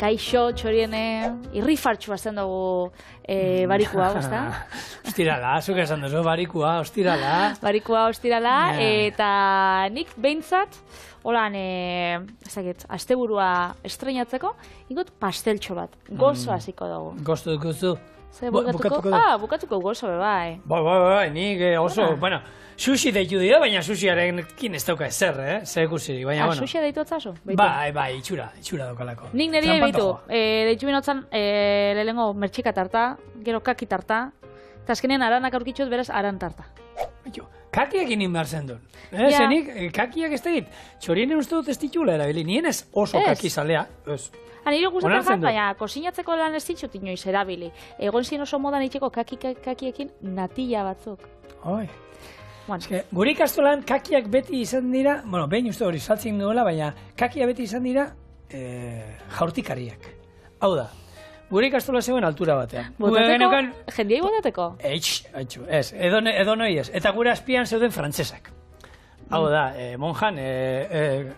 kaixo, txorien irrifartxu bazten dugu barikua, ezta? Ostirala, zuk esan duzu, barikua, ostirala. Barikua, ostirala, eta nik behintzat, holan, asteburua estreinatzeko, ingot pasteltxo bat, gozo hasiko dugu. Gozo dukuzu. Bukatuko gozo, bai. Bai, nik oso, bueno, sushi deitu dira, baina sushiarekin ez dauka ezer, zekusirik, baina, bueno. Sushi deitu otzazu? Bai, itxura daukalako. Nik nire behitu, deitu binotzan, lehengo mertxika tarta, gero kaki tarta, eta azkenean aranak aurkitxot beraz aran tarta. Kakiak inin behar zen duen. Zenik, kakiak ez tegit, txorienen uste dut ez ditula erabili, nien ez oso kaki zalea. Nire gustatzen bat, baina kosinatzeko lan ez ditut inoiz erabili. Egon zin oso modan itxeko kakiekin natilla batzuk. Gure ikastolan kakiak beti izan dira, bueno, behin uste hori saltzen duela, baina kakiak beti izan dira jaurtikariak. Hau da, gure ikastola zegoen altura batean. Botateko? Jendiai botateko? Ez, edo noi ez. Eta gure azpian zeuden frantsesak. Hau da, monjan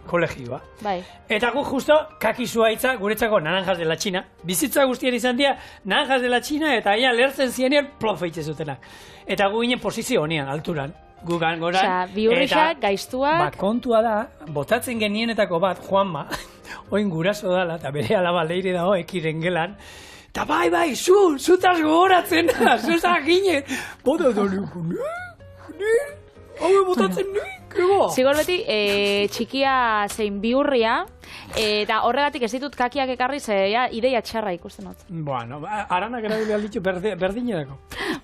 kolegioa. Bai. Eta gu justo kakizua hitza guretzako naranjas de la China. Bizitza guztien izan dira naranjas de la China eta aia lertzen zienean plofeitze zutenak. Eta gu ginen posizio honean, alturan. Gugan goran. Osea, biurrisak, gaiztuak. Kontua da, botatzen genienetako bat, Juanma, oin guraso dala, eta bere alaba leire dago ekiren gelan. Eta bai, zutaz gogoratzen da, zuzak ginen. Bota hau botatzen nahi, kego? Zigor beti, txikia zein biurria, eta horregatik ez ditut kakiak ekarri, ideia txarra ikusten dut. Bueno, aranak erabili alditzu berdinerako.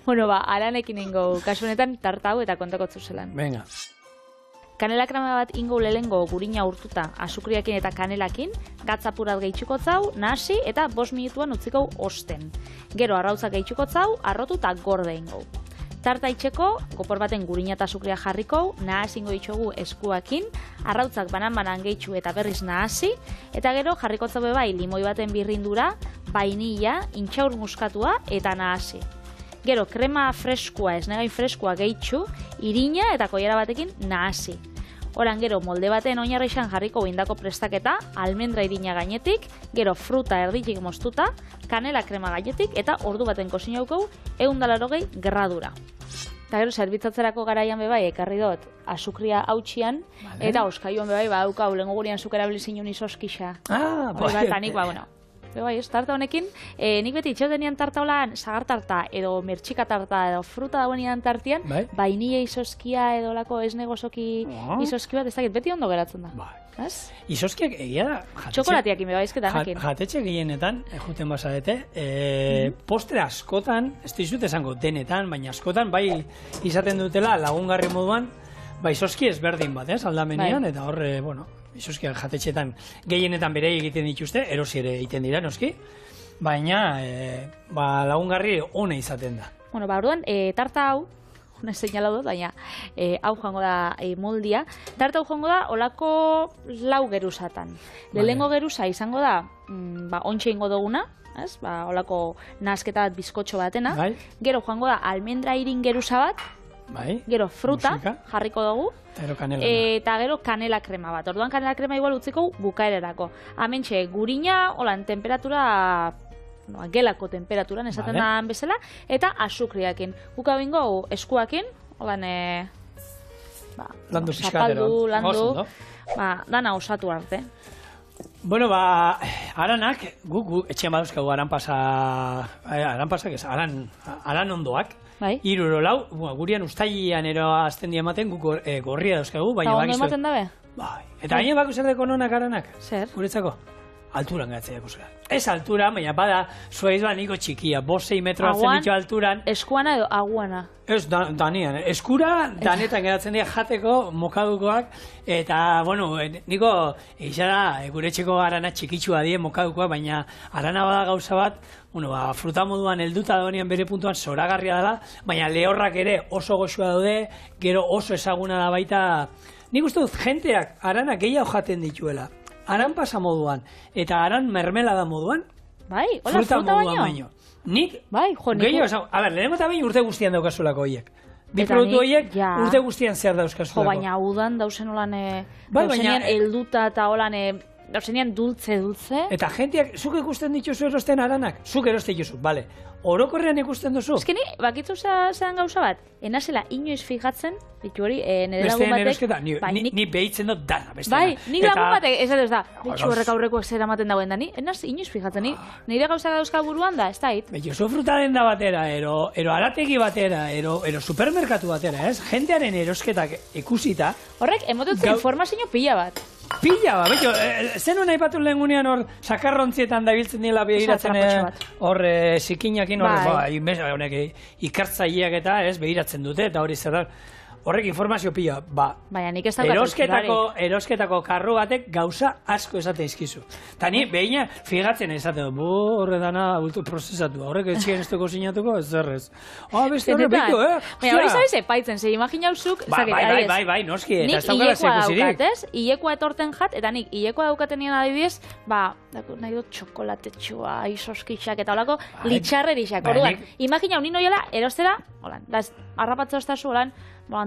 Bueno, aranekin ingo, kasu honetan tartau eta kontako zelan. Venga. Kanela krema bat ingo lehengo gurina urtuta azukriakin eta kanelakin, gatzapurat gehitxuko zau, nasi eta 5 minutuan utziko osten. Gero arrautzak gehitxuko zau, arrotu eta gorde ingo. Tarta itxeko, kopor baten gurina eta azukria jarriko, nahasingo itxogu eskuakin, arrautzak banan gehitxu eta berriz nahasi, eta gero jarriko zabe bai limoi baten birrindura, vainilla, intxaur muskatua eta nahasi. Gero krema freskua, esnegain freskua gehitxu, irina eta koiara batekin nahasi. Horan gero molde baten oinarrixan jarriko indako prestaketa, almendra irina gainetik, gero fruta erditik moztuta, kanela krema gainetik eta ordu baten kozinauko 180 gradura. Eta gero zerbitzatzerako garaian bebai ekarri dut azukria hautxian, eta oskaioan bebai badauka ulengo gurean zukera bilizinun izoskisa. Tanik, bueno. Bai, tarta honekin, nik beti itxotenean tarta holan, sagar tarta, edo mertxika tarta, edo fruta dagoenean tartian, vainilla izoskia edo lako esne gozoki izoski bat, ez dakit, beti ondo geratzen da. Izoskiak egia da, txokolatiak ime baizketan. Jatetxe gehienetan, juten bazarete, postre askotan, ez dizut esango denetan, baina askotan, bai izaten dutela lagungarri moduan, izoski ezberdin bat, aldamenean, eta horre, bueno, izoskiak jatetxetan gehienetan bere egiten dituzte, erosi ere egiten dira, noski, baina lagungarri ona izaten da. Bueno, orduan, tarta hau, ez seinala dut, baina hau joango da moldia. Tarta hau joango da, olako 4 geruzatan. Lehengo geruza izango da, ontxe ingo duguna, olako nasketa bat bizkotxo batena. Gero joango da, almendra irin geruza bat, gero fruta jarriko dugu, eta gero kanela krema bat. Orduan kanela krema igual utziko bukaerarako. Hementxe gurina, holan, temperatura, gelako temperaturan esaten da bezala, eta azukriakin. Buka bingo eskuakin, holan, zapaldu, landu, dana osatu arte. Bueno, aranak, guk etxean baduzkagu aran ondoak, Iruro lau, gurian ustailean ero azten di ematen, guk gorria dauzkagu, baina bakizu. Eta ondo ematen dabe? Eta baina bako zer deko nonak aranak? Zer? Guretzako? Alturan gatzea ikuska. Ez altura, baina bada, zuaiz niko txikia, 5-6 metro hartzen ditu alturan. Eskuana edo aguana? Ez, danian. Eskura, danetan geratzen dira jateko, mokadukoak, eta, bueno, niko, eixara, gure txeko arana txikitsua die mokadukoak, baina arana bada gauza bat, bueno, fruta moduan helduta dagoenean bere puntuan zoragarria dela, baina lehorrak ere oso goxua daude, gero oso ezaguna da baita. Nik uste dut, jenteak arana gehiago jaten dituela. Aran pasa moduan, eta aran mermelada moduan, fruta baino. Nik, gehiago esan, lehenengo eta behin urte guztian daukazulako horiek. Bi produktu horiek urte guztian zer dauzkazulako. Baina udan dauzen holan, dauzenean helduta eta holan dauzenean dultze. Eta jenteak, zuk ikusten dituzu erosten aranak? Zuk erosten dituzu, bale. Orokorrean ikusten duzu? Ez que ni, bakitzu zean gauza bat, enazela inoiz fijatzen, ditu hori, nire lagun batek... Erosketa, ni behitzen dut dana, beste. Bai, nik lagun batek, ez da, bitxu horrek aurrekoak zer ematen dagoen da, enaz inoiz fijatzen, nire gauza dauzka buruan da, ez da hit. Betxo fruta denda batera, ero arategi batera, ero supermerkatu batera, ez? Jentearen erosketak ikusita... Horrek, emotetzen informazio pila bat. Pila bat, betxo, zenuen aipatu lehen gunean hor sakarrontzietan dabiltzen dila behiratzen hor zikinakin honek ikartzaileak eta ez behiratzen dute eta hori zer da. Horrek informazio pila, baina nik ez dago erosketako karro batek gauza asko esate izkizu. Ta ni behina figatzen esate du, horre dana bultu prozesatu, horrek etxien ez duko sinatuko, ez zerrez. Beste horre behitu, baina hori zabiz epaitzen, zer imaginauzuk, bai, noski, eta ez daukala zekusirik. Nik hilekoa etorten jat, eta nik hilekoa daukaten nian adibidez, nahi dut txokolatetxua, isoskitxak eta holako litxarrerixak. Orduan, imaginau nino jala erostera, harrapatze oztazu,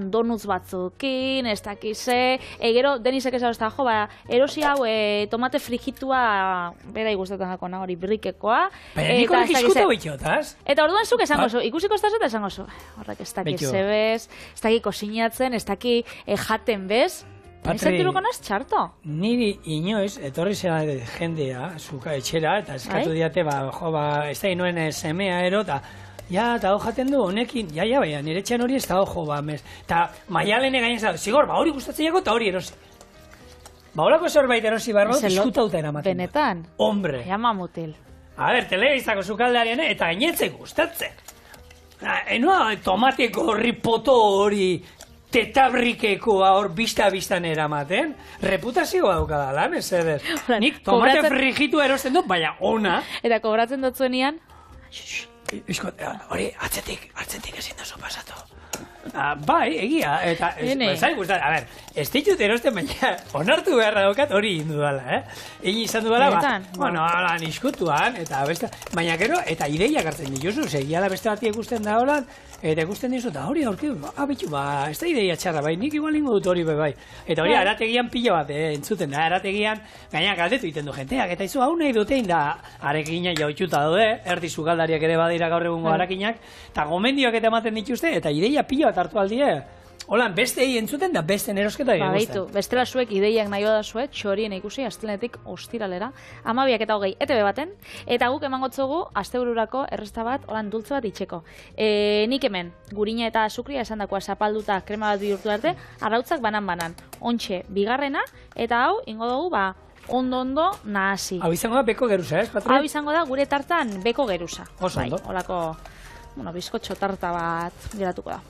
donutz batzukin, ez dakize, gero Denisek ez da, erosi hau tomate frijitua bera igustetan dako hori brikekoa. Baina nik horrek iskutu bitxotaz? Eta orduan zuk esango zu, ikusiko ez da eta esango zu, horrek ez dakize bez, ez daki kosinatzen, ez daki jaten bez, Zentiruko naz txarto? Niri inoiz, etorri zera jendea, zuka etxera, eta eskatu diate, ez da inoen semea ero, eta jaten du honekin, baina nire txan hori ez da eta maialene gainen zau, zigor, hori gustatzen jago eta hori erosi. Horako zerbait erosi barro, diskutauta eramaten. Benetan? Hombre. Jama mutil. A ber, telebiztako zukaldearen eta gainetzen gustatzen. Enoa tomateko horri poto hori tetabrikeko hor bista-bistan eramaten, reputazioa daukadala, mesedez. Nik tomate frijitu erosten dut, baina ona. Eta kobratzen dut zuenian? Hori, atzetik ezin dozu pasatu. Bai, egia, eta zai gustat, a ber, ez ditut erosten, baina onartu beharra daukat hori indu dala, Egin izan du dala, niskutuan, eta beste, baina gero, eta ideiak hartzen dituzu, segiala beste bati ikusten da holan, eta ikusten dizu, eta hori aurki, bitu, ez da ideia txarra, bai, nik igual ingo dut hori, bai. Eta hori, arategian pila bat, entzuten da, arategian, gaina galdetu iten du jenteak, eta izu, hau nahi dutein da, arekina jautxuta daude, erdi zugaldariak ere badira gaur egungo arakinak, eta gomendioak eta ematen dituzte, eta ideia pila bat hartu aldie. Holan, beste entzuten da beste erosketa egin guztien. Bestela zuek ideiak nahi da zuet, txorien ikusi astelenetik ostiralera, 12:20 ETV baten, eta guk emangotzogu astebururako erresta bat, holan dultze bat itxeko. Nik hemen, gurina eta azukria esan dakoa zapalduta krema bat bihurtu arte, arrautzak banan-banan. Ontxe, bigarrena, eta hau, ingo dugu, ondo nahasi. Hau izango da beko geruza, ez? Hau izango da gure tartan beko geruza. Oso ondo. Holako, bizkotxo tarta bat geratuko da.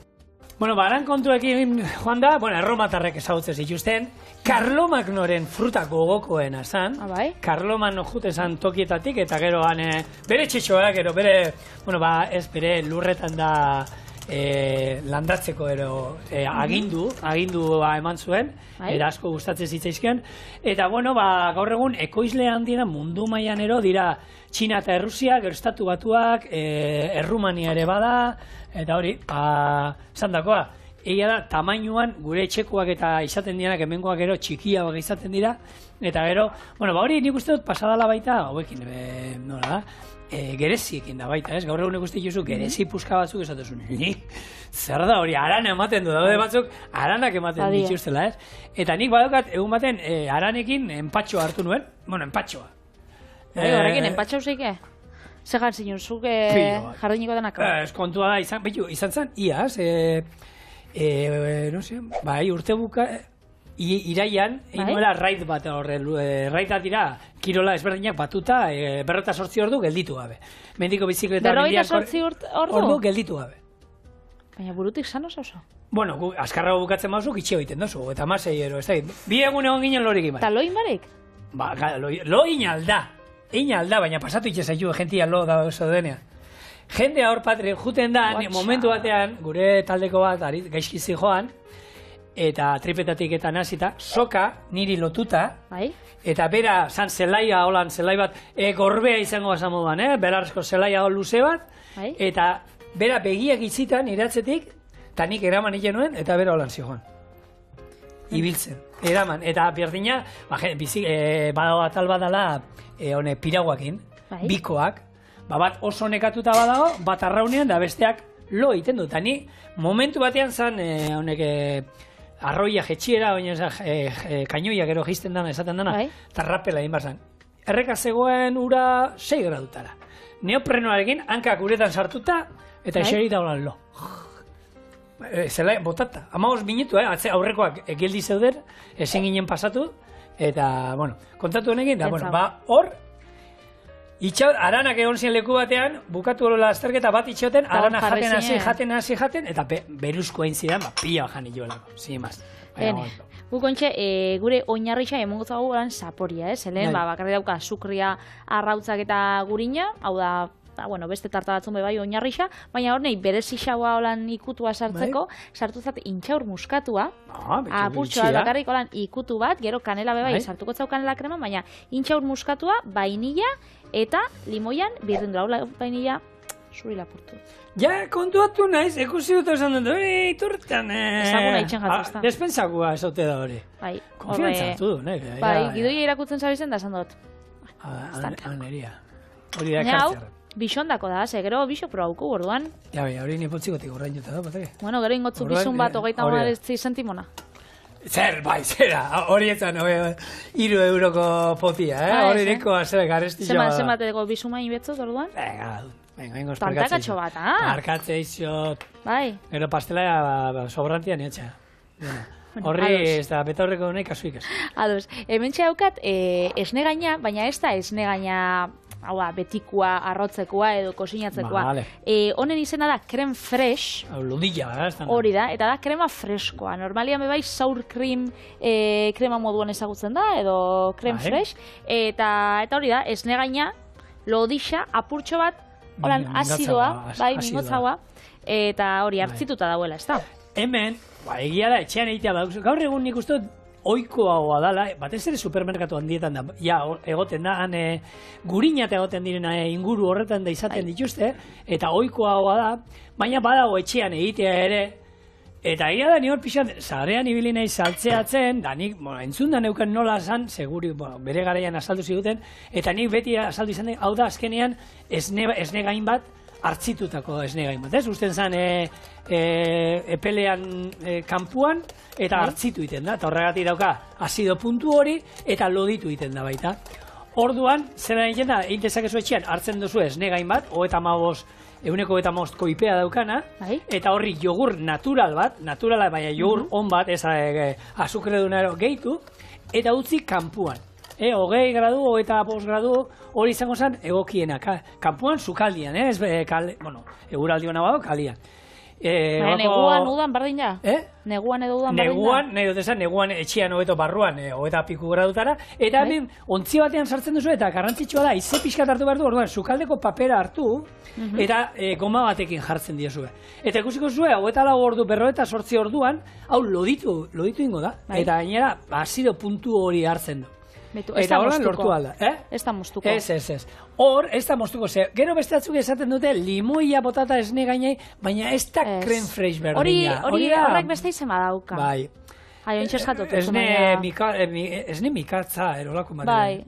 Aran kontuekin joan da, erromatarrek ezagutzen zituzten, Karlomagnoren fruta gogokoena zan, Karlomagno jute zan tokietatik, eta gero bere txetxoa, gero bere lurretan da landatzeko agindua eman zuen, era asko gustatzen zitzaizkion, eta gaur egun ekoizle handiena mundu mailan ero dira Txina eta Errusia, gero Estatu Batuak, Errumania ere bada, eta hori, zandakoa, egia da, tamainuan gure etxekoak eta izaten dianak hemengoak gero txikiagoak izaten dira, eta gero, hori nik uste dut pasadala baita, hauekin, nola da, gereziekin da baita, ez? Gaur egun ikusten juzu, gerezi puska batzuk esatuzun, zer da hori, arana ematen du, daude batzuk, aranak ematen dituztela, ez? Eta nik badaukat, egun baten, aranekin empatxoa hartu nuen, empatxoa. Horrekin, empatxoa zeike? Zegar zinun, zuk jardiniko denako? Ez kontua da, izan zen, iaz, urte buka, iraian, inoela raid bat horre, raidak dira, kirola ezberdinak batuta, 48 ordu gelditu gabe. Mendiko bizikleta... 48 ordu? Gelditu gabe. Baina burutik sano oso? Azkarrago bukatzen mauzu, itxio egiten dozu, eta masei ero, ez da, bi egun egon ginen lorik iman. Eta loin barik? Loin alda. Alda, baina pasatu itxezaitu, jentia lo da oso denean. Jendea hor patri, juten da, momentu batean, gure taldeko bat, gaizkizi joan, eta tripetatik eta nazita, soka niri lotuta, eta bera, zan zelaia, holan zelai bat, gorbea izango bazan moduan, berarzko zelaia luze bat, eta bera begiak itzitan iratzetik, eta nik eraman iten nuen, eta bera holan zijoan. ibiltzen. Eraman, eta berdina, badago atal badala, piraguakin, bikoak, bat oso nekatuta badago, bat arraunean, da besteak lo egiten dut. Eta ni, momentu batean zan, arroia jetxiera, kainoia gero jisten dana, esaten dana, eta rapela egin barzan. Erreka zegoen ura 6 gradutara. Neoprenoarekin, hankak uretan sartuta, eta eseri da holan lo. Zela, botata. 15 minutu, aurrekoak geldi zeuden, ezin ginen pasatu, eta, kontatu honekin, da, hor, aranak egon ziren leku batean, bukatu horola azterketa bat itxoten, arana jaten, eta beruzko egin zidan, pila jan itoelako, zimaz. Gukontxe, gure oinarrixa emongotzago lan saporia, zelen, bakarri dauka azukria, arrautzak eta gurina, hau da, beste tarta batzun bai oinarrixa, baina hor nahi berezixagoa holan ikutua sartzeko, sartuzat intxaur muskatua, apurtxoa bakarrik holan ikutu bat, gero kanela bai sartuko zau kanela krema, baina intxaur muskatua, vainilla eta limoian birrindu, vainilla zuri lapurtu. Ja, kontuatu naiz, ekusi dut esan dut, iturtan... Ezaguna itxen jatzazta. Despensakua esaute da hori. Konfiantza hartu du, nahi. Gidoia irakutzen zabizen da esan dut. Aneria. Hori da ekartzea. Bixondako da, gero bixo probauko gorduan. Ja, hori nipotzikotik horrein juta da, batake. Bueno, gero ingotzu bizun bat, 30 centimona. Zer, zera, hori etzan, 3 euroko potia, hori deko azera garestila. Zemateko bizuma inbetzot orduan? Venga, tantakatxo bat, Arkatze izot. Bai. Gero pastela sobrantian etxa. Horri, ez da, beta horreko nahi kasuik ez. Ados, hemen txaukat esne gaina, baina ez da esne gaina betikua, arrotzekoa edo kosinatzekoa. Honen izena da creme fresh. Ludilla, hori da, eta da crema freskoa. Normalian bebai sour cream crema moduan ezagutzen da, edo creme fresh. Eta hori da, esne gaina, lodixa, apurtxo bat, holan azidoa, mingotzagoa, eta hori hartzituta dauela, ez da? Hemen, egia da, etxean egitea baduzu. Gaur egun nik uste ohikoagoa dala, batez ere supermerkatu handietan da, egoten da, gurinat egoten direna inguru horretan da izaten dituzte, eta ohikoagoa da, baina badago etxean egitea ere, eta egia da, ni hor pixan, zarean ibili nahi saltzeatzen, da nik, entzun da neuken nola zan, seguri, bere garaian azaldu ziguten, eta nik beti azaldu izan hau da, azkenean, esne gain bat, hartzitutako esne gain bat, ez? Usten zan, epelean kanpuan, eta hartzitu iten da, eta horregatik dauka, azido puntu hori, eta loditu iten da baita. Orduan, zera egiten da, egin dezakezu etxean, hartzen duzu esne gain bat, 1,5 koipea daukana, eta horri jogur natural bat, naturala baina jogur on bat, ez azukredunaro gehitu, eta utzi kanpuan. 20 gradu, 25 gradu, hori izango zen egokiena. Kanpuan sukaldian, ez eguraldi hona bado, kalian. Neguan udan bardin ja? Neguan edo udan bardin ja? Neguan etxean hobeto barruan, 25 gradutara, eta hemen ontzi batean sartzen duzu, eta garrantzitsua da, ize pixkat hartu behar du, orduan, sukaldeko papera hartu, eta goma batekin jartzen diozue. Eta ikusiko zuen, 24 ordu, 48 orduan, hau loditu ingo da, eta gainera, azido puntu hori hartzen du. Eta horan lortu alda. Ez da moztuko. Ez. Hor, ez da moztuko. Gero beste batzuk esaten dute limoia botata esne gainai, baina ez da creme fresh berdina. Horrek beste izema dauka. Bai. Ontsa eskatutu. Esne mikatza, erolako bai.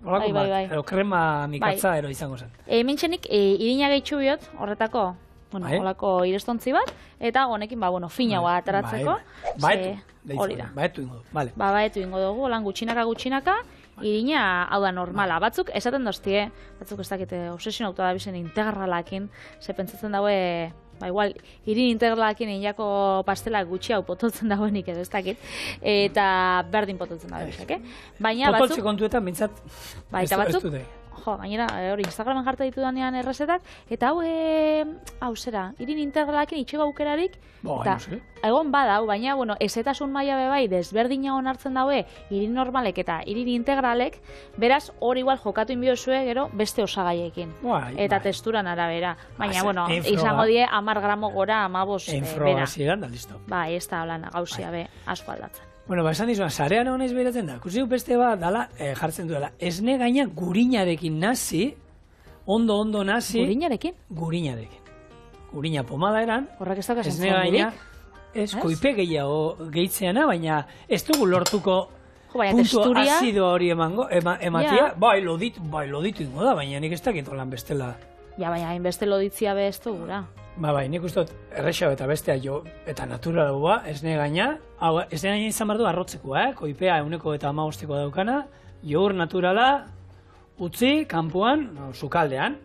Ero krema mikatza, ero izango zen. Mentxenik, irina gehitxu biot, horretako, holako irestontzi bat, eta honekin, finagoa ateratzeko. Baetu ingo. Baetu ingo dugu, holan gutxinaka, irina, hau da normala. Batzuk, esaten doztie, batzuk ez dakite obsesionauta da bizen integralakin, ze pentsatzen daue, igual, irin integralakin inako pastelak gutxi hau pototzen dauenik edo ez dakit, eta berdin pototzen daue bizak, Baina batzuk... Pototze kontuetan, bintzat, ez dute. Gainera, hori, Instagramen jarta ditu danean errezetak, eta hau zera, irin integralakin itxego aukerarik, eta egon badau, baina, ezetasun maila bebai, desberdina onartzen daue, irin normalek eta irin integralek, beraz, hori igual jokatu inbiozue, gero, beste osagaiekin. Eta testuran arabera. Baina, izango die, 10 gramo gora, 15 bera. Enfrogazieran da, listo. Bai, ez da, gausia be, asko aldatzen. Esan dizuan, zarean hona izberatzen da. Kusi beste bat dala, jartzen duela. Esne gaina gurinarekin nazi, ondo nazi. Gurinarekin? Gurinarekin. Gurina pomada eran. Horrak ez daukaz esne gaina. Ez, koipe gehiago gehitzeana, baina ez dugu lortuko Jo, baina puntu texturia... azido hori ematia. Bai, loditu ingo da, baina nik ez dakit lan bestela. Ja, baina hainbeste loditzia be ez dugura. Bai, nik uste dut errexau eta bestea jo, eta naturalagoa, esne gaina. Hau, esne gaina izan behar du arrotzekoa, koipea 150 daukana, jogur naturala, utzi, kanpoan, sukaldean,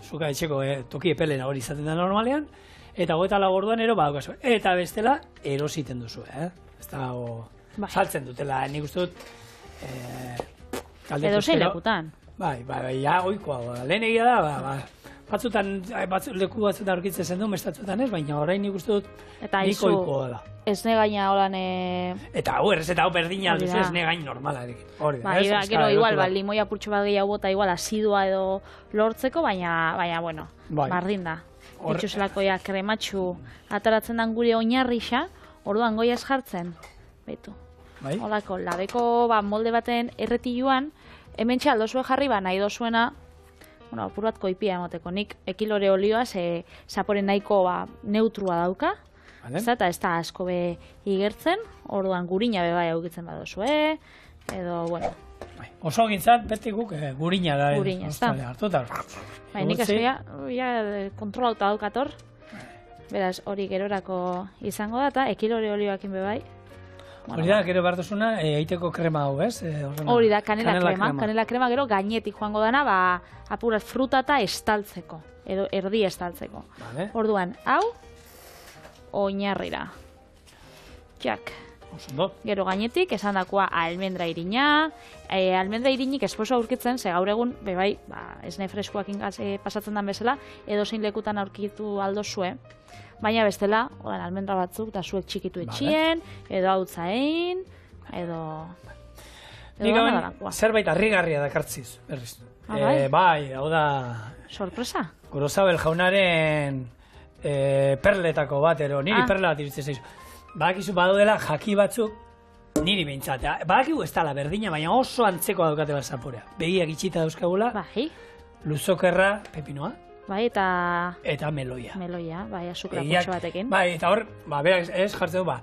suka etxeko toki epelena hori izaten da normalean, eta 24 orduan ero badaukazu. Eta bestela, erositen duzu, ez da, saltzen dutela, nik uste dut, edo zein lekutan. Bai, ja, oikoa, lehen egia da, batzutan, leku batzutan aurkitzen zen du, mestatzutan ez, baina orain nik uste dut, nik oikoa da. Ez negaina holan... Eta hau, errezeta hau berdina alduzu, ez negain normalarekin. Hori da, ez? Gero, igual, limoi apurtxo bat gehiago bota, igual, asidua edo lortzeko, baina, bueno, bardin da. Itxuselako ja, krematxu ataratzen dan gure oinarrixa, orduan goiaz jartzen. Beitu. Holako, labeko molde baten erretiluan, hemen txaldozue jarri, nahi dozuena, bueno, apur bat koipia emoteko. Nik ekilore olioa, zapore nahiko neutrua dauka, eta ez da asko be igertzen, orduan gurina be bai aukitzen badozue, edo, bueno. Oso gintzat, beti guk gurina da. Gurina, ez da. Nik ezkoia, kontrolauta daukator, beraz hori gerorako izango da, eta ekilore olioakin be bai. Hori da, gero behar duzuna, eiteko krema hau, ez? Hori da, kanela krema gero gainetik joango dana, apurat fruta eta estaltzeko, edo erdi estaltzeko. Orduan, hau, oinarrira. Jak. Gero gainetik, esan dakoa almendra irina. Almendra irinik esposo aurkitzen, ze gaur egun, bebai, esne freskoakin pasatzen den bezala, edo zein lekutan aurkitu aldozue. Baina bestela, almendra batzuk, eta zuek txikitu etxien, edo hau zain, edo... Nik zerbait harrigarria dakartziz, berriz. Bai, hau da... Sorpresa? Gorosabel jaunaren perletako bat, ero, niri perla bat iruditzen zaizu. Badakizu badaudela jaki batzuk, niri behintzat. Badakigu ez dala berdina, baina oso antzeko daukatela zaporea. Begiak itxita dauzkagula, luzokerra, pepinoa. Bai, eta meloia. Meloia, bai, azukra putxo batekin. Bai, eta hor, berak ez jartzen du,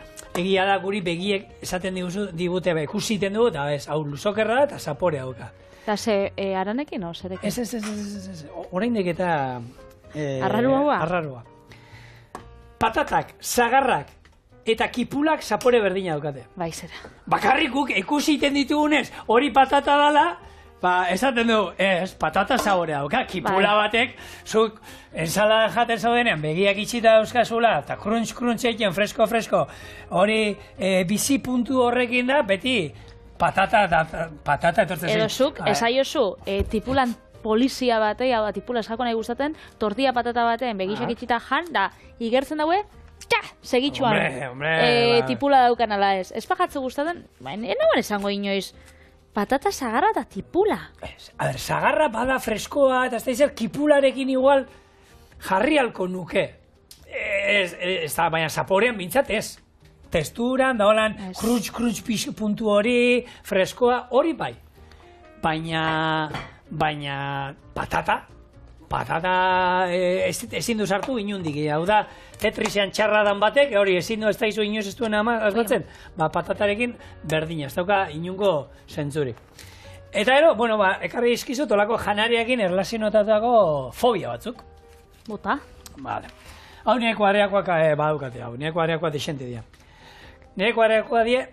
egia da guri begiek esaten digute, ikusiten dugu, eta ez, hau luzokerra eta zaporea dauka. Eta ze, aranekin, o, zerekin? Ez, oraindik eta... Arrarua? Arrarua. Patatak, zagarrak eta kipulak zapore berdina daukate. Bai, zera. Bakarrikuk ikusiten ditugunez, hori patata dala, esaten du, ez, patata zaborea dauka, kipula batek, zuk ensalada jaten zaudenean, begiak itxita dauzkazula, eta crunch egiten, fresko, hori bizi puntu horrekin da, beti patata etortzen zen. Edo zuk, esaiozu, tipulan polizia batei, hau da, tipula eskako nahi gustaten, tortilla patata batean, begixak itxita jan, da, igertzen daue, segitxuan, tipula daukan ala ez. Ez pajatzu gustaten, enagoen esango inoiz, patata zagarra eta tipula. A ber, zagarra bada freskoa, eta ez da izan, kipularekin igual jarri halko nuke. Ez da, baina zaporean bintzat ez. Testuran, da holan, crunch puntu hori, freskoa, hori bai. Baina patata ezin du sartu inundik. Hau da, tetrisean txarradan batek, hori ezin du ez da izu inoz ez duen asmatzen, patatarekin berdina, ez dauka inungo zentzurik. Eta ero, bueno, ekarri izkizu tolako janariakin erlazionotatuako fobia batzuk. Bota. Vale. Hau nireko areakoak badukate, nireko areakoak desente dira. Nireko areakoak dira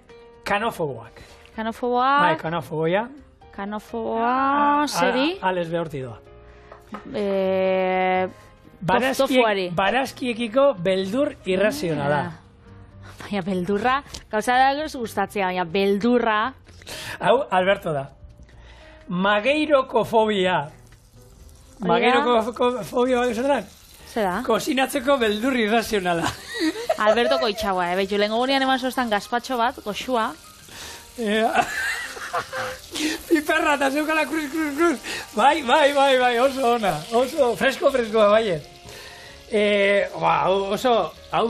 kanofoboak. Kanofoboa? Bai, kanofoboia. Kanofoboa, zeri? Ales behorti doa. Tofuari. Barazkiekiko beldur irrazionala. Baina beldurra, gauza da gustatzea, baina beldurra. Hau, Alberto da. Mageirokofobia. Mageirokofobia bat esan da? Zera? Kozinatzeko beldur irrazionala. Alberto koitxagoa, betxu, lehen gogunean eman zoztan gazpatxo bat, goxua. Piperra eta zeukala cruz. Bai, oso ona. Oso fresko, bai. Oso, hau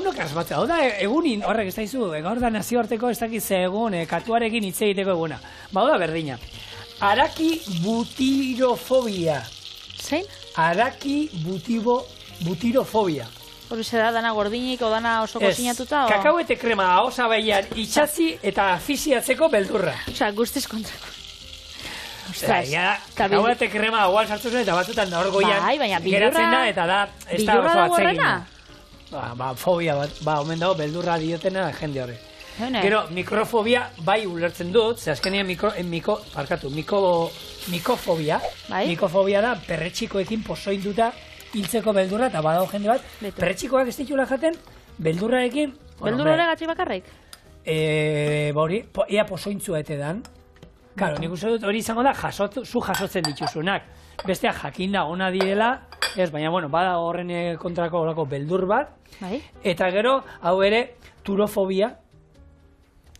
nok asmatzea. Hau da, egunin, horrek ez da izu, gaur da nazioarteko ez dakitze egun, katuarekin hitz egiteko eguna. Hau da, berdina. Araki butirofobia. Zein? Araki butirofobia. Hori da, dana gordinik, o dana oso kozinatuta, o? Kakahuete krema osabaian itxazi eta afiziatzeko beldurra. Osea, guztiz kontrako. Ostras. Kakahuete krema aguan sartu zuen eta batzutan da hor goian geratzen da eta da ez da oso atsegin. Fobia bat, omen dago beldurra diotena jende horre. Gero, mikrofobia bai ulertzen dut, ze azkenean mikofobia. Mikofobia da perretxikoekin pozoinduta hiltzeko beldurra, eta badago jende bat, perretxikoak ez ditula jaten, beldurraekin... Beldurra gatzi bakarrik? Ea pozointzua ete dan. Karo, nik uste dut hori izango da, zu jasotzen dituzunak. Bestea jakinda ona direla, ez, baina, bueno, bada horren kontrako olako beldur bat. Eta gero, hau ere, turofobia,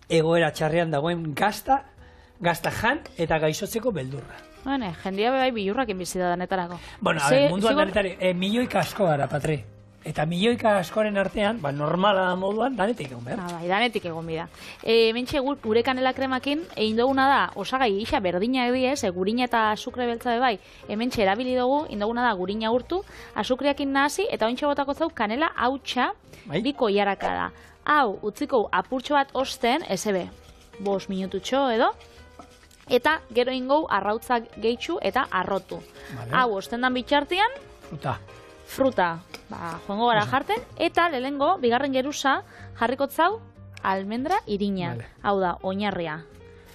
egoera txarrean dagoen gazta jan eta gaixotzeko beldurra. Jendia bai bilurrakin bizi da danetarako. Bueno, munduan danetari, milioika asko gara, Patri. Eta milioika askoren artean, normala moduan, danetik egon behar. Bai, danetik egon bida. Mentxe gure kanela kremakin, egin duguna da, osagai isa berdina egiez, gurina eta azukre beltza bai, hementxe erabili dugu, induguna da gurina urtu, azukreakin nahasi, eta ointxe botako zau kanela hautsa, biko jaraka da. Hau, utziko apurtxo bat osten, ebe, 5 minututxo edo, eta gero ingou arrautzak gehitxu eta arrotu. Hau, ostendan bitxartian, fruta, joango gara jarten, eta lehengo, bigarren geruza, jarrikotzau, almendra irina. Hau da, oinarria.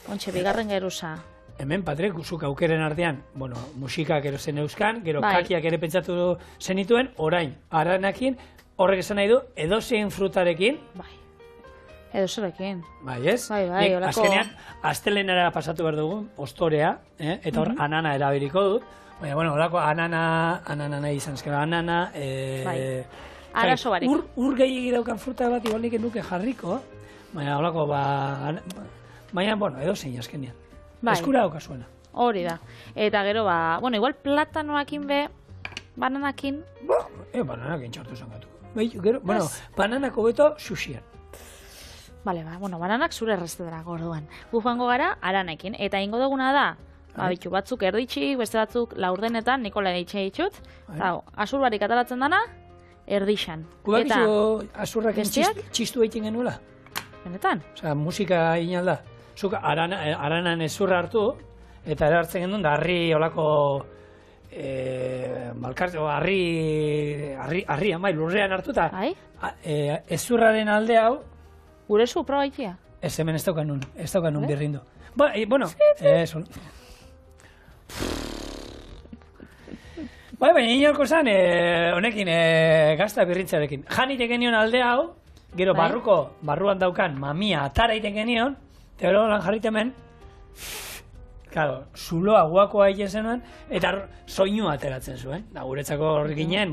Ontxe, bigarren geruza. Hemen, Patrek, zuk aukeren artean, musikak ero zen euskan, gero kakiak ere pentsatu zenituen, orain, aranakin, horrek esan nahi du, edozein frutarekin. Edozerekin. Bai, ez? Bai, olako... Azkenean, astelenera pasatu behar dugu, ostorea, eta hor, anana erabiliko dut. Baina, bueno, olako anana nahi izan, ezkera, anana... Arazo barik. Ur gehiagi daukan fruta bat, igual nik nuke jarriko, baina, olako, baina, bueno, edozein azkenean. Eskura daukasuena. Hori da. Eta gero, igual platanoakin be, bananakin... Bananakin txartu zangatu. Bueno, bananako beto suxian. Bale, bananak zure erreztetara gorduan. Gufango gara, aranekin. Eta ingo duguna da, batzuk erditxik, beste batzuk laurdenetan, Nikola ditxe ditut. Azur barik atalatzen dana, erdixan. Kudakizu azurrakin txistu egiten genuela? Benetan? Osea, musika inalda. Zuk aranan ezurra hartu, eta erartzen genuen da harri olako... harrian, lurrean hartuta. Ezurraren alde hau... Gure zu, proba ikia? Ez hemen ez daukan nun birrindu. Bueno, baina inorko zan, honekin, gazta birrintzarekin. Janite genion alde hau, gero barruan daukan mamia atara iten genion, eta lan jarritemen, claro, zuloa guakoa egin zenuen, eta soinua ateratzen zuen. Guretzako horrik ginen,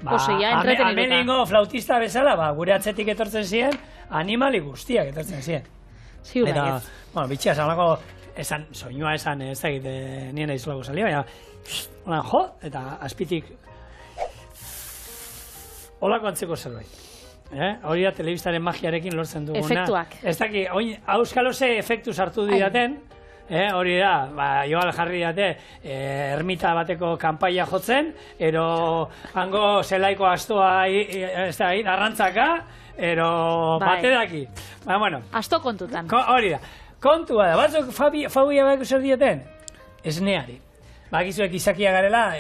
amenengo flautista bezala, gure atzetik etortzen ziren, animali guztiak etortzen ziren. Eta, bitxia, soinua esan, ez da egite nien aizulako salia, baina, eta azpitik, holako antzeko zerbait. Hori da, telebistaren magiarekin lortzen duguna. Efektuak. Ez daki, auskaloze efektu sartu didaten, hori da, igual jarri date, ermita bateko kanpaia jotzen, ero hango zelaiko astoa, ez da, arrantzaka, ero bate daki. Asto kontutan. Hori da. Kontua da, batzuk fobia bako zer dioten? Esneari. Bakizuek izakia garela,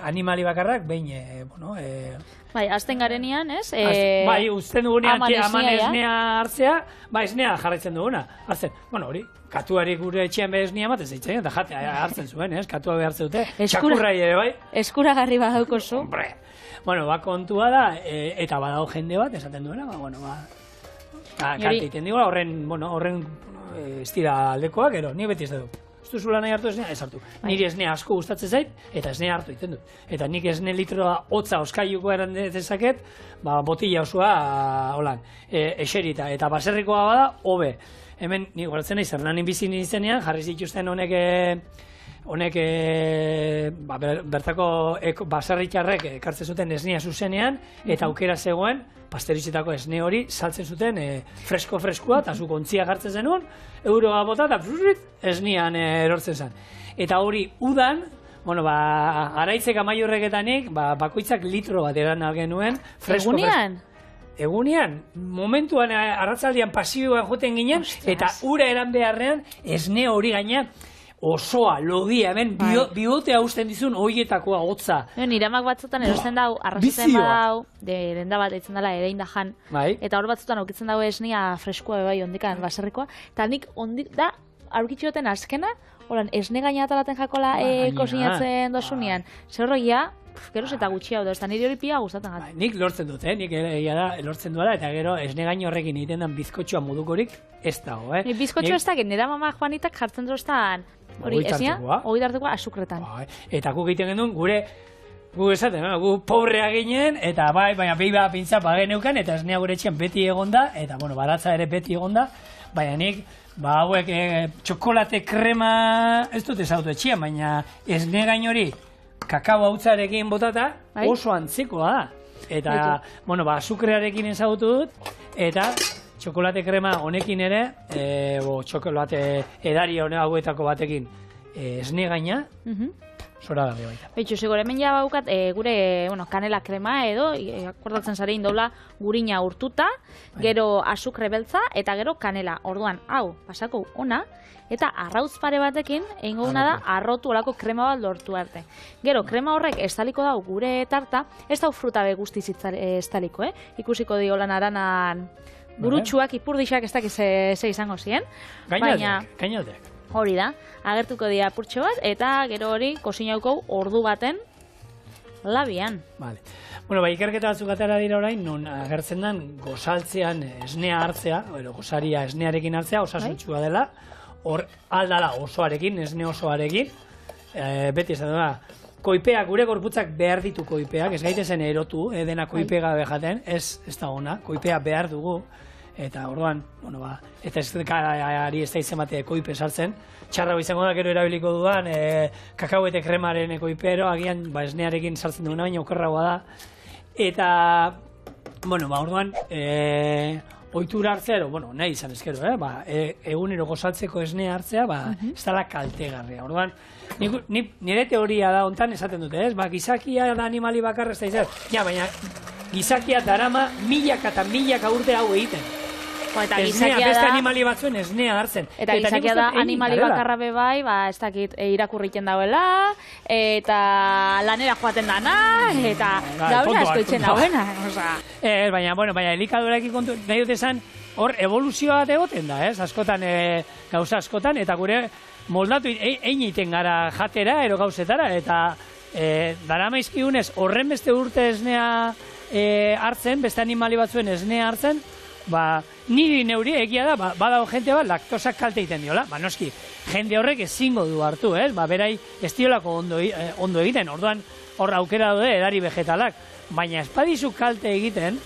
animali bakarrak, behin, azten garenian, ez? Uzten dugunean aman esnea hartzea, esnea jarraitzen duguna. Hartzen, hori, katuari gure etxean behar esnea bat ez eitzen, eta jate hartzen zuen, ez? Katua behartzen dute, txakurrai ere, bai? Eskuragarri badauko zu. Kontua da, eta badago jende bat, esaten duena, kante iten digoa, horren estira aldekoak, ero, ni beti ez dut. Ez duzula nahi hartu esnea, ez hartu. Niri esnea asko gustatzen zait, eta esnea hartu iten dut. Eta nik esne litroa hotza oskailuko eran dezaket, botila osoa, holan, eserita. Eta baserrikoa bada, hobe. Hemen, nik guardatzen nahi, zer lanin bizi nizenean, jarri zituzten honek bertako baserritarrek ekartzen zuten esnea zuzenean, eta aukera zegoen, pasterizetako esne hori saltzen zuten fresko-freskoa, eta zuk ontzia gartzen zenuen, euroa bota eta esnean erortzen zen. Eta hori udan, bueno, Araitzek Amaiurreketanik, bakoitzak litro bat eran algenuen. Egunean? Egunean, momentuan arratzaldian pasioan joten ginen, eta ura eran beharrean, esne hori gaina, osoa, lodia, hemen bihotea usten dizun hoietakoa hotza. Nire amak batzutan erosten dau, arrazatzen badau, denda bat eitzen dela erein da jan, eta hor batzutan aukitzen dago esnea freskoa bai ondikan baserrikoa, eta nik ondik da, aurkitxoten azkena, horan, esne gaina atalaten jakola kosinatzen dosunean, zerroia, geroz eta gutxi hau da, ez da nire hori pia gustatzen gatu. Nik lortzen dut, nik lortzen duela, eta gero esne gaino horrekin egiten den bizkotxoa modukorik ez dago, Nik bizkotxoa ez da, nire mama Juanitak jartzen duztan, hori esnea, hori dartekoa asukretan. Eta guk egiten genuen gu esaten, gu pobrea ginen, eta baina behi bat pintza bageneukan, eta esnea gure etxean beti egonda, eta baratza ere beti egonda, baina nik, hauek txokolate krema, ez dut ezautu etxean, baina esne gainori kakao hautzarekin botata oso antzekoa da. Eta, azukrearekin ezagutu dut, eta txokolate krema honekin ere, txokolate edari hauetako batekin esne gaina, zora da baita. Betxu, segure, hemen ja baukat gure kanela krema edo, akordatzen zarein dola gurina urtuta, gero azukre beltza, eta gero kanela. Orduan, hau, pasako ona, eta arrautz pare batekin, egingo duna da, arrotu olako krema bat lortu arte. Gero, krema horrek estaliko dau gure tarta, ez dau fruta be guztiz estaliko, Ikusiko dio lan aranan burutsuak, ipurdixak ez dakiz ze izango ziren. Gainatek. Hori da, agertuko dira apurtxo bat, eta gero hori kosinauko ordu baten labian. Vale. Ikerketa batzuk atera dira orain, non agertzen den gozaltzean esnea hartzea, gozaria esnearekin hartzea, osasuntsua dela, hor aldala osoarekin, esne osoarekin, beti ez da, koipeak, gure gorputzak behar ditu koipeak, ez gaitezen erotu, dena koipe gabe jaten, ez da ona, koipea behar dugu, eta orduan, eta ez dekari ez da izan bate koipe sartzen, txarra izango da gero erabiliko dudan, kakauete kremaren koipero, agian esnearekin sartzen duguna, baina okerragoa da, eta, orduan, ohitura hartzea, nahi izan ezkero, egunero gozaltzeko esnea hartzea, ez dela kaltegarria. Orduan, nire teoria da hontan esaten dute, gizakia da animali bakarra ez da izan, baina gizakia darama milaka eta milaka urte hau egiten. Esnea, beste animali batzuen esnea hartzen. Eta gizakia da animali bakarra bebai, ez dakit irakurriken dauela, eta lanera joaten dana, eta gaur asko itxen dauena. Baina elikaduraekin kontu, nahi dut esan, hor evoluzioa bat egoten da, askotan, gauza askotan, eta gure moldatu egiten gara jatera, ero gauzetara, eta dara maizkigunez, horren beste urte esnea hartzen, beste animali batzuen esnea hartzen, niri neuri egia da, badago jente bat laktosak kalte egiten diola, noski, jende horrek ezingo du hartu, berai ez diolako ondo egiten, orduan hor aukera daude edari vegetalak, baina espadizu kalte egiten,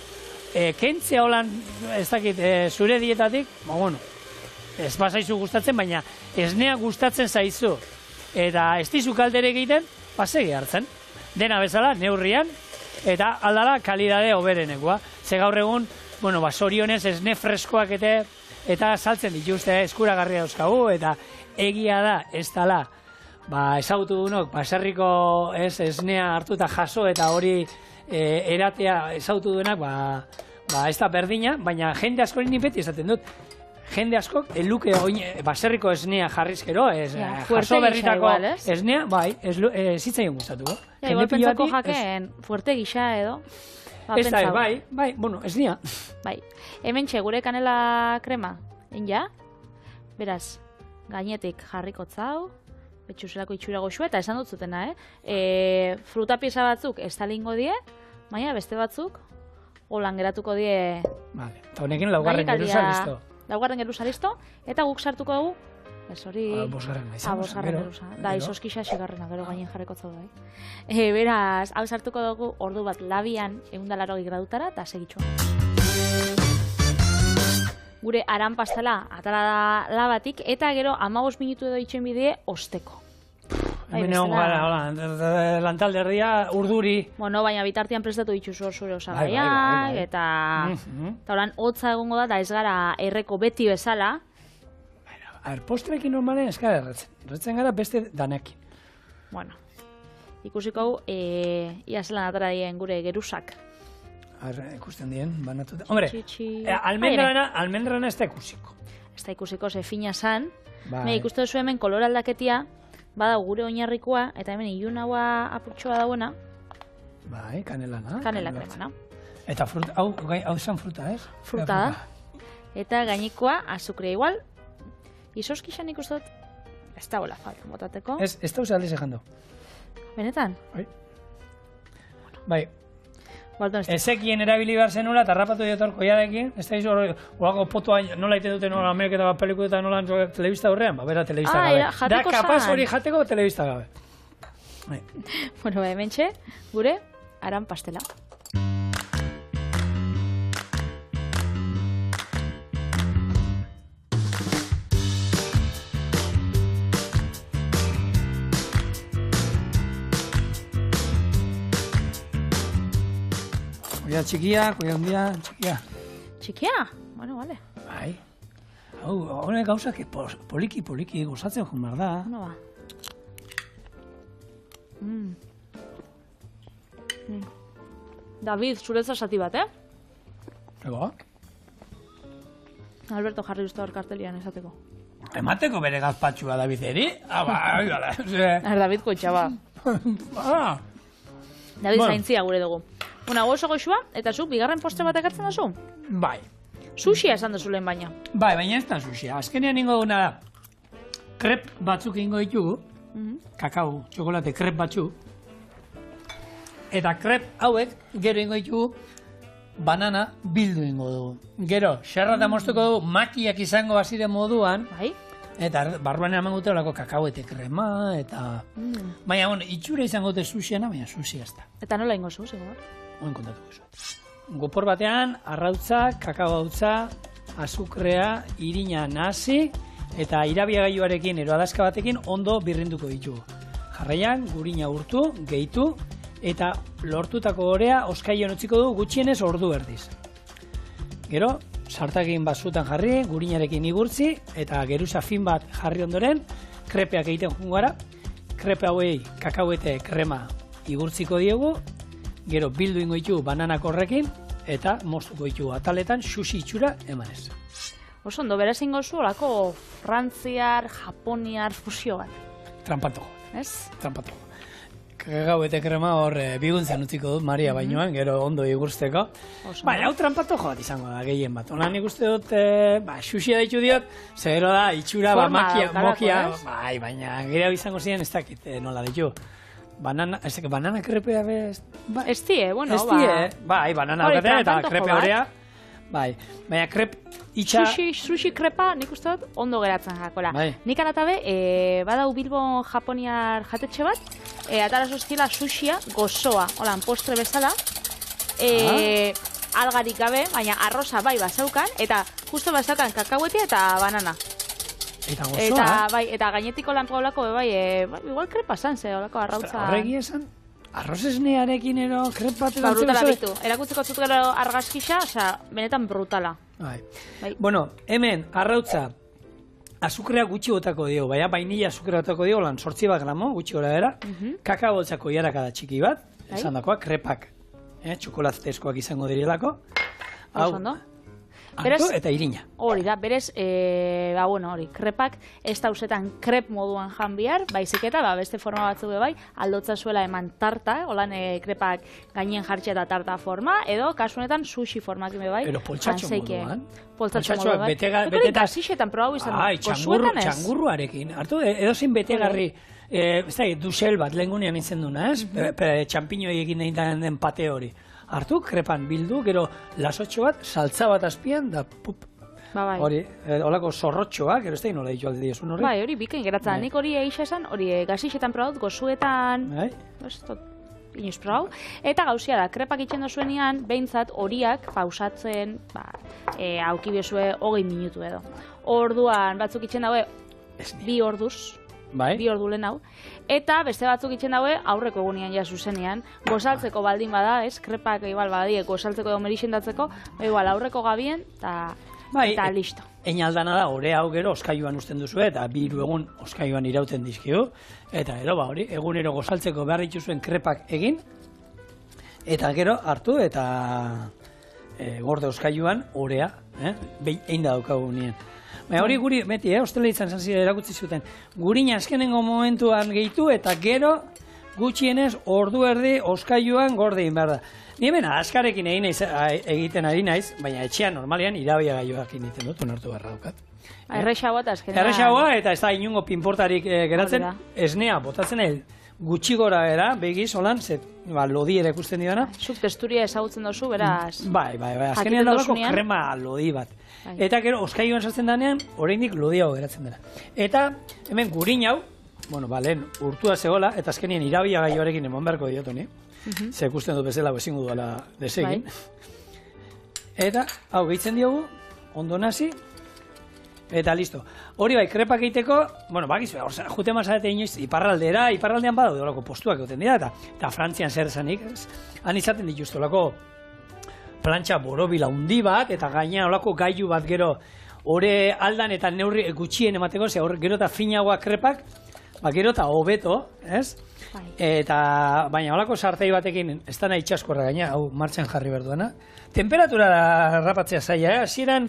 kentzea holan, ez dakit, zure dietatik, ez bazaizu gustatzen, baina esnea gustatzen zaizu, eta ez dizu kaltere egiten, segi hartzen, dena bezala, neurrian, eta aldala kalidade hoberenekoa, ze gaur egun, sorionez esne freskoak eta saltzen dituzte, eskuragarria dauzkagu, eta egia da, ez dala, ezagutu dunok, baserriko esnea hartu eta jaso, eta hori eratea ezagutu duenak, ez da berdina, baina jende askoren nipeti esaten dut, jende askok, eluke baserriko esnea jarrizkero, jaso berritako esnea, zitzaion gustatuko. Igual pentsako jaken, fuerte gisa edo. Ez da, esnea. Hemen gure kanela krema, ja? Beraz, gainetik jarriko zau, betxuselako itxura goxua, eta esan dut zutena, fruta pieza batzuk ez talingo die, baina beste batzuk, holan geratuko die... Eta honekin laugarren geruza listo. Laugarren geruza listo, eta guk sartuko dugu, ez hori... Bosgarren geruza. Da, izoskisa segarrena, gero gainen jarriko zau da. Beraz, hau sartuko dugu ordu bat labian, 180 gradutara, eta segitxua. Gure aran pastela atara da labatik, eta gero 15 minutu edo itxen bidea osteko. Hemen egon gara, lantalderria urduri. Baina bitartian prestatu dituzu zure osagaiak, eta horan hotza egongo da, eta ez gara erreko beti bezala. Postrekin normalen ez gara erretzen. Erretzen gara beste danekin. ikusiko ia zelan atara dien gure gerusak. Ikusten dien, banatuta. Hombre, Txitxi. almendrana ez da ikusiko. Ez da ikusiko ze fina san. Bai. Ikuste duzu hemen kolor aldaketia, badau gure oinarrikoa, eta hemen ilun haua apurtxoa dauena, Bai, kanelana. kanela kremana. Eta fruta, hau esan fruta, ez? Fruta da. Eta gainikoa, azukrea igual. Izoskixan ikusten dut, ez da hola falta botateko. Ez da usaldez egin du. Benetan? Bai. Baldon ez da. Ezekien erabili behar zenula, eta rapatu diotor koiarekin, ez da izo horako potoa nola ite dute nola Ameriketa bat pelikuta nola telebista horrean, bera telebista gabe. Da kapaz hori jateko telebista gabe. Bueno, hementxe, gure aran pastela. Koia txikia, koia handia, txikia. Txikia? Bueno, vale. Bai. Hau, honek gauzak poliki gozatzen joan behar da. Bueno, ba. David, zuretza zati bat, Ego? Alberto jarri uste hor kartelian esateko. Emateko bere gazpatxua Davideri? Bai, gala. David koitxaba. David zaintzia gure dugu. Bueno, oso goxua, eta zuk bigarren postre bat ekartzen duzu? Bai. Sushia esan duzu lehen baina. Bai, baina ez da sushia. Azkenean ingo duna da. Krep batzuk ingo ditugu. Kakao, txokolate krep batzuk. Eta krep hauek gero ingo ditugu banana bildu ingo dugu. Gero, xerra eta moztuko dugu makiak izango bazire moduan. Bai? Eta barruan eman gute olako kakao eta krema, eta... Baina, bueno, itxura izango dute sushiana, baina sushi ez da. Eta nola ingo zu, zegoen? Oen kontatuko zu. Gopor batean, arrautza, kakao hautza, azukrea, irina nasi, eta irabiagailuarekin, ero adazka batekin, ondo birrinduko ditugu. Jarraian, gurina urtu, gehitu, eta lortutako orea oskaion utziko du gutxienez ordu erdiz. Gero, sartakin batzutan jarri, gurinarekin igurtzi, eta geruza fin bat jarri ondoren, krepeak egiten jungo gara. Krepe hauei kakao eta krema igurtziko diegu, gero bildu ingo ditugu bananak horrekin, eta moztuko ditugu ataletan sushi itxura emanez. Oso ondo, beraz ingo zu, olako frantziar, japoniar fusio bat. Trampatoko. Ez? Trampatoko. Kakao eta krema hor biguntzen utziko dut Maria bainoan, gero ondo igurtzeko. Baina, hau trampatoko bat izango da, gehien bat. Ona nik uste dut, sushia daitu diot, zero da, itxura, mokia, bai, baina gero izango ziren ez dakit nola ditu. Banana krepea bez... Ez die, bueno, ez die, bai, banana krepea eta krepe horea. Bai, baina krep itxa... Sushi krepa nik uste dut ondo geratzen jakola. Bai. Nik aratabe, badau Bilbon japoniar jatetxe bat, atara zuzkila sushia gozoa, holan, postre bezala, algarik gabe, baina arroza bai bazaukan, eta justo bazaukan kakahuetia eta banana. Eta gozoa, eta gainetiko lanko olako, igual krepa zan, ze olako arrautza... Horregi esan, arroz esnearekin ero krepa bat... Brutala bitu, erakutzeko zut gero argazkisa, benetan brutala. Bai. Bueno, hemen, arrautza, azukrea gutxi botako dio, baina vainilla azukrea botako dio, lan 8 gramo, gutxi gora era, kakao botzako jarakada txiki bat, esan dakoa, krepak, txokolatezkoak izango direlako. Oso ondo. Anto eta irina. Hori da, berez, hori, krepak ez dauzetan krep moduan jan bihar, baizik eta beste forma batzuk bai, aldotza zuela eman tarta, holan krepak gainen jartxe eta tarta forma, edo kasunetan sushi formak bai. Pero poltsatxo moduan. Poltsatxo moduan, bai. Eta gasixetan probau izan du. Txangurruarekin. Hartu, edozin betegarri, ez da, dusel bat, lehen gunean izan duna, ez? Txampiñoi egin den pate hori. Hartu, krepan bildu, gero lasotxo bat, saltza bat azpian, da pup. Hori, holako zorrotxoa, gero ez da inola ditu alde diezun hori. Bai, hori bikain geratzen. Nik hori eixa esan, hori gazixetan probaut, gozuetan, inoz probau. Eta gauzia da, krepak itxen dozuenean, behintzat horiak pausatzen, aukibiozue 20 minutu edo. Orduan, batzuk itxen daue, 2 orduz. Bi ordu lehen hau. Eta beste batzuk itxen daue aurreko egunean ja zuzenean. Gozaltzeko baldin bada, ez? Krepak igual badie, gozaltzeko edo merixendatzeko, igual aurreko gabien, eta listo. Ein aldana da, ore hau gero oskailuan usten duzu eta 2 egun oskailuan irauten dizkio. Eta gero, hori, egunero gozaltzeko behar dituzuen krepak egin. Eta gero hartu eta gorde oskailuan orea, egin da daukagu nien. Baina hori guri, beti, hostele izan zantzira erakutsi zuten, gurina azkenengo momentuan gehitu eta gero gutxienez ordu erdi oskailuan gorde egin behar da. Ni hemen askarekin egiten ari naiz, baina etxean normalean irabia gaioak egiten dut, onartu beharra daukat. Errexagoa eta azkenean. Errexagoa eta ez da inungo pinportarik geratzen, esnea botatzen gutxi gora era, begiz, holan, lodi ere ikusten didana. Zuk testuria ezagutzen dozu, beraz. Bai, azkenean dago krema lodi bat. Eta gero, oskailuan sartzen danean, oraindik lodiago geratzen dela. Eta hemen gurin hau, lehen urtua zegoela, eta azkenean irabia gaioarekin emon beharko diotu ni. Ze ikusten dut bezala, ezingo duela desegin. Eta, hau gehitzen diogu, ondo nazi, eta listo. Hori bai, krepak egiteko, bakizu, jute mazarete inoiz, iparraldean badaude olako postuak egoten dira, eta Frantzian zer esanik, han izaten dituzte olako plantxa borobila hundi bat, eta gaina olako gailu bat gero ore aldan eta neurri gutxien emateko, ze gero eta finagoak krepak, gero eta hobeto, ez? Eta, baina olako sartei batekin, ez da nahi itxaskorra gaina, hau martxan jarri berduana, temperatura rapatzea zaila, hasieran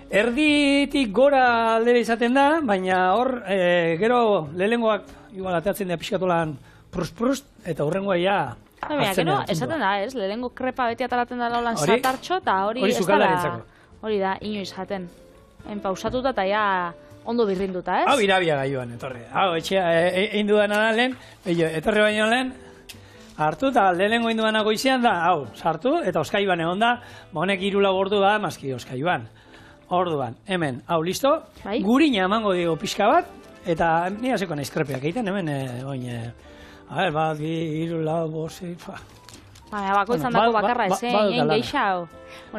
erditik gora aldera izaten da, baina hor, gero lehengoak, igual ateatzen dira pixkatolan prust-prust, eta hurrengoa ja hartzen da. Esaten da, ez? Lehengo krepa beti atalaten da laulan satartxo, eta hori ez da, hori da, inoiz jaten. Pausatuta eta ja ondo birrinduta, ez? Hau irabia gaioan, etorri. Hau, etxea, egin dudana da lehen, etorri baino lehen, hartu eta lehengo egin dudana goizean da, hau, sartu, eta oskailuan egon da, honek 3 ordu da, maski oskailuan. Orduan, hemen, hau, listo, gurina emango digo pixka bat, eta nire hasiko naiz krepeak egiten, hemen, bat, 2, 3, 4, 5, bakoitzan dago bakarra ezen, geixa hau.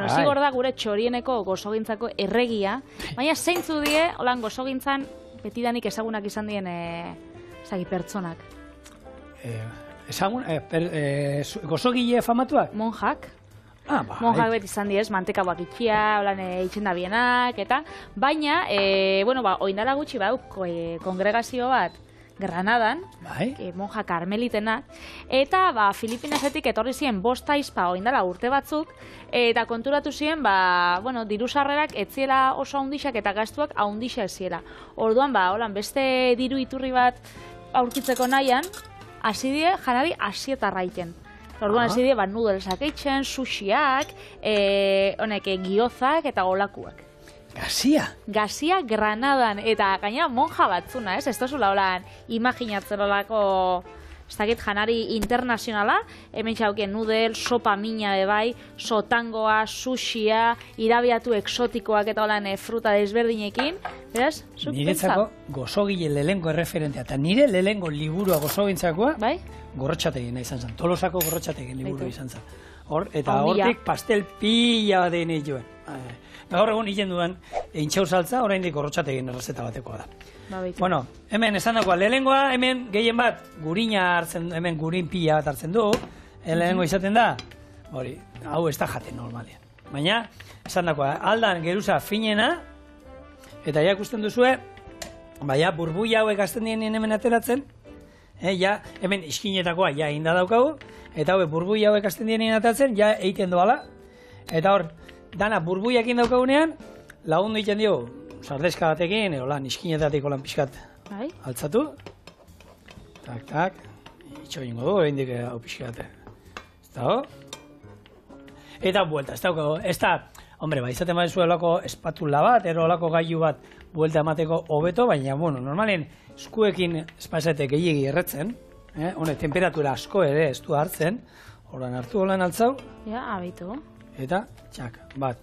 Zigor da gure txorieneko gozogintzako erregia, baina zeintzu die, holan gozogintzan, betidanik ezagunak izan dien, pertsonak. Gozogile famatuak? Monjak. Monjak beti izan diez, manteka bakitxia, holan itxen da bienak, eta, baina, oindala gutxi bau, kongregazio bat, Granadan, monja karmelitenak, eta Filipinesetik etorri ziren 5 aizpa oindala urte batzuk, eta konturatu ziren, diru sarrerak etziela oso haundixak eta gastuak haundixak ziela. Orduan, holan beste diru iturri bat aurkitzeko nahian, hasi die janari asietarra iten. Orduan hasi die nudelsak eitzen, sushiak, giozak eta olakuak. Gazia? Gazia Granadan, eta gaina monja batzuna, ez? Ez tozula holan imaginatzen olako, ez dakit janari internazionala, hemen txaukien nudel, sopa mina bai, sotangoa, sushia, irabiatu eksotikoak eta holan fruta desberdinekin, beraz? Niretzako gozogile lehengo erreferentea, eta nire lehengo liburua gozogintzakoa, gorrotxategin izan zen, Tolosako gorrotxategin liburu izan zen. Eta hortik pastel pila bat egin joan. Gaur egun hilen dudan, intxau saltza, oraindik gorrotxategin errezeta batekoa da. Bueno, hemen esan dagoa, lehengoa, hemen gehien bat, gurina hartzen, hemen gurin pila bat hartzen du, lehengo izaten da, hori, hau ez da jaten normalean. Baina, esan dagoa, aldan geruza finena, eta ja ikusten duzue, baina burbuia hauek azten dienien hemen ateratzen, hemen iskinetakoa ja inda daukagu, eta burbuia hauek azten dienien ateratzen, ja eiten doala, eta hor, dana burbuiakin daukagunean, lagundu egiten dio, sardeska batekin, lan iskinetatik lan pixkat altzatu. Tak, itxo ingo du, egin hau pixkat. Eta buelta, ez daukago, ez da, izaten badezu olako espatula bat, olako gailu bat buelta emateko hobeto, baina, normalen eskuekin espazete gehiagi erretzen, temperatura asko ere ez du hartzen, horan hartu, horan altzau. Ja, abitu. Eta, txak, bat.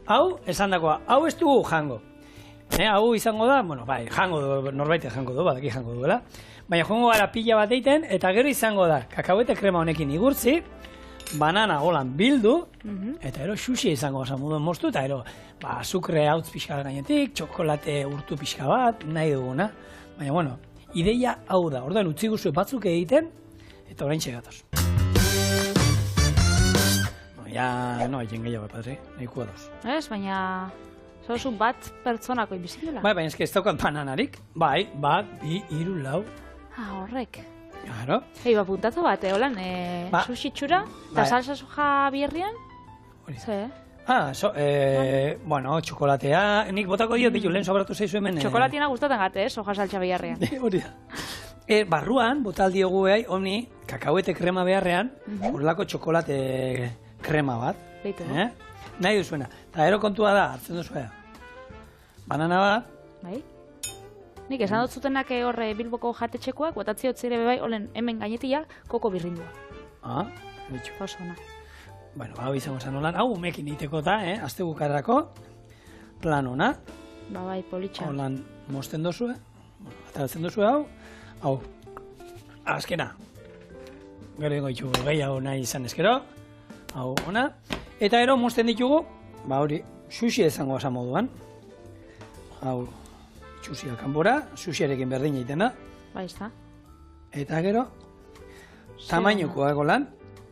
Hau, esan dakoa, hau ez dugu jango. Hau izango da, jango du, norbaitek jango du, badaki jango duela. Baina joango gara pila bat eiten, eta gero izango da, kakahuete krema honekin igurtzi, banana holan bildu, eta ero xuxia izango gasa moduen moztu, eta ero, azukre hautz pixka gainetik, txokolate urtu pixka bat, nahi duguna. Baina, ideia hau da, orduan utzi guzue batzuk egiten, eta orain txegatoz. Ja, no, egin gehiago, padre, nahikoa doz. Ez, baina, Zozu bat pertsonako inbiziola. Bai, baina ez daukat bananarik. Bai, bat, bi, hiru, lau. Horrek. Claro. Hei, puntatu bat, holan, Ba. sushi txura, eta Bai. salsa soja bierrian? Hori. Ze, Bueno, txokolatea, nik botako diot ditu, lehen sobratu zaizu hemen. Txokolatiena gustatzen gate, soja salsa bierrian. Hori da. Barruan, botal diogu behai, honi, kakauete krema beharrean, horrelako txokolate krema bat. Beitu, Nahi duzuena. Eta ero kontua da, hartzen duzuena. Banana bat, Bai? Nik esan dut zutenak horre Bilboko jatetxekoak, botatzi hotzire bebai, olen hemen gainetia, koko birrindua. bitxu. Oso ona. Bueno, hau izango zen holan, hau umekin iteko da, azte bukarrako, plan ona, Ba bai, politxa. holan mosten dozue, ataratzen dozue hau, azkena, gero ingo ditugu gehiago nahi izan ezkero, hau ona, eta gero mosten ditugu, ba hori, sushi izango esan moduan, hau, sushia kanbora, sushiarekin berdin egiten da, Bai, ez da. eta gero, tamainukoa golan,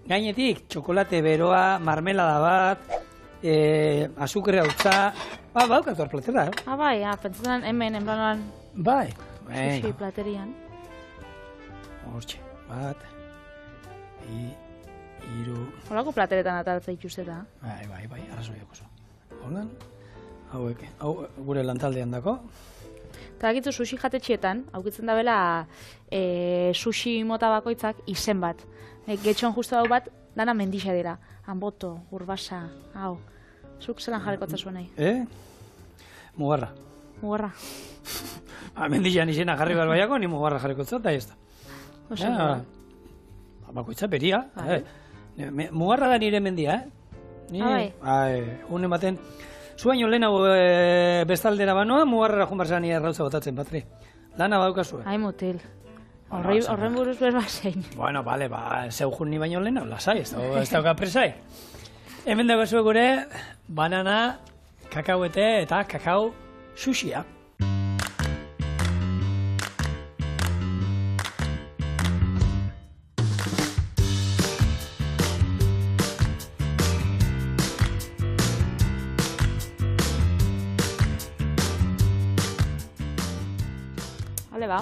gainetik, txokolate beroa, marmelada bat, azukrea utza, baukat hor platera, Bai, pentsatzen hemen, enblanan, Bai. sushi platerian. Hortxe, bat, bi, hiru, Holako plateretan ataltza itxuzeta. bai, arrazoi oso. Holan, hau gure lantaldean dako. Eta dakitzu sushi jatetxietan, aukitzen da bela sushi mota bakoitzak izen bat. Getxon justu hau bat, dana mendixa dira. Anboto, urbasa, hau. Zuk zelan jarriko zuen nahi. Mugarra. Mugarra. Mendixan izena jarri barbaiako, ni mugarra jarriko zat, eta ez da. Oso ondo. Bakoitza beria. Bai. Mugarra da nire mendia, Bai. Unen baten, zu baino lehenago bestaldera banoa, mugarrara junbarzan nire errautza botatzen, Patri. Lana baukazue. Ai, mutil. Bueno, Horren buruz berba zein. Bueno, bale, zeu jun ni baino lehenago, lasai, ez dauka presai. Hemen dago zue gure, banana, kakauete eta kakao sushia. Hale ba.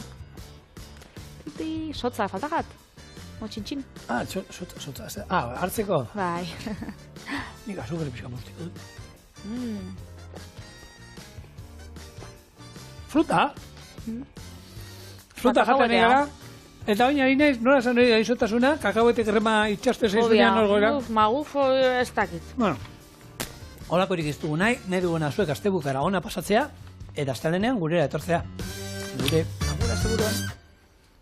Sotza, faltagat. Motxintxin. Sotza, hartzeko. Bai. Nik azukre pixka moztiko dut. Fruta. Fruta jaten Kakaoetea. gara. Eta oin ari naiz, nola esan nahi da izotasuna, kakauete krema itxaste zeizunean norgoera. Maguf ez dakit. Bueno, holakorik ez dugu nahi duguna zuek astebukara ona pasatzea, eta astelenean gurera etortzea. Gure, agura seguruan.